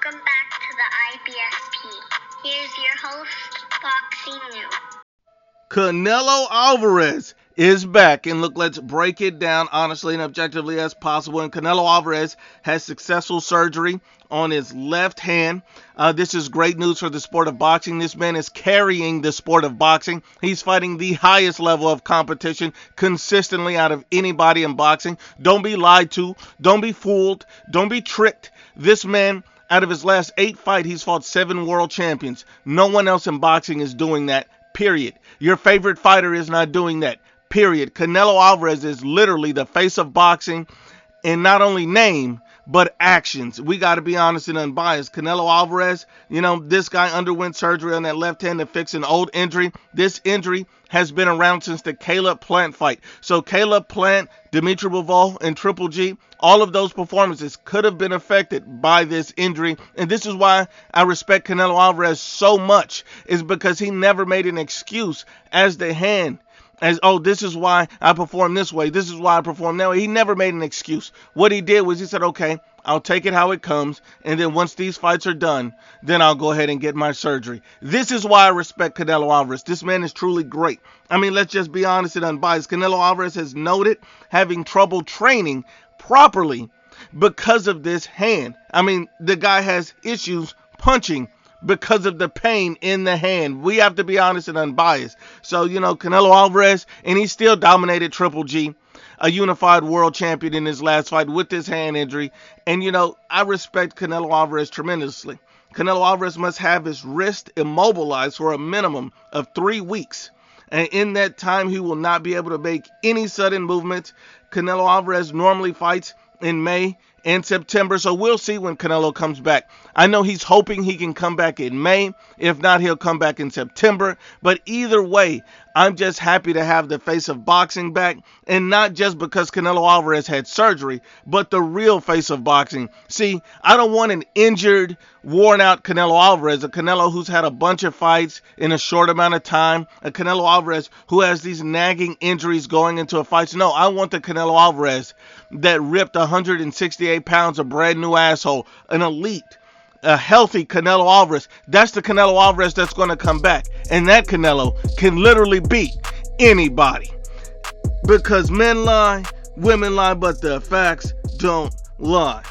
Welcome back to the IBFP. Here's your host, Boxing News. Canelo Alvarez is back, and look, let's break it down honestly and objectively as possible. And Canelo Alvarez has successful surgery on his left hand. This is great news for the sport of boxing. This man is carrying the sport of boxing. He's fighting the highest level of competition consistently out of anybody in boxing. Don't be lied to. Don't be fooled. Don't be tricked. This man, out of his last 8 fights, he's fought 7 world champions. No one else in boxing is doing that. Period. Your favorite fighter is not doing that. Period. Canelo Alvarez is literally the face of boxing in not only name, but actions. We got to be honest and unbiased. Canelo Alvarez, this guy underwent surgery on that left hand to fix an old injury. This injury has been around since the Caleb Plant fight. So Caleb Plant, Dimitri Bivol, and Triple G, all of those performances could have been affected by this injury. And this is why I respect Canelo Alvarez so much, is because he never made an excuse as the hand. This is why I perform this way. This is why I perform that way. He never made an excuse. What he did was he said, okay, I'll take it how it comes. And then once these fights are done, then I'll go ahead and get my surgery. This is why I respect Canelo Alvarez. This man is truly great. I mean, let's just be honest and unbiased. Canelo Alvarez has noted having trouble training properly because of this hand. I mean, the guy has issues punching because of the pain in the hand. We have to be honest and unbiased. So, Canelo Alvarez, and he still dominated Triple G, a unified world champion in his last fight with this hand injury. And, I respect Canelo Alvarez tremendously. Canelo Alvarez must have his wrist immobilized for a minimum of 3 weeks. And in that time, he will not be able to make any sudden movements. Canelo Alvarez normally fights in May and September, so we'll see when Canelo comes back. I know he's hoping he can come back in May. If not, he'll come back in September. But either way, I'm just happy to have the face of boxing back, and not just because Canelo Alvarez had surgery, but the real face of boxing. See, I don't want an injured, worn-out Canelo Alvarez, a Canelo who's had a bunch of fights in a short amount of time, a Canelo Alvarez who has these nagging injuries going into a fight. No, I want the Canelo Alvarez that ripped 168 pounds of brand new asshole, an elite, a healthy Canelo Alvarez. That's the Canelo Alvarez that's going to come back. And that Canelo can literally beat anybody. Because men lie, women lie, but the facts don't lie.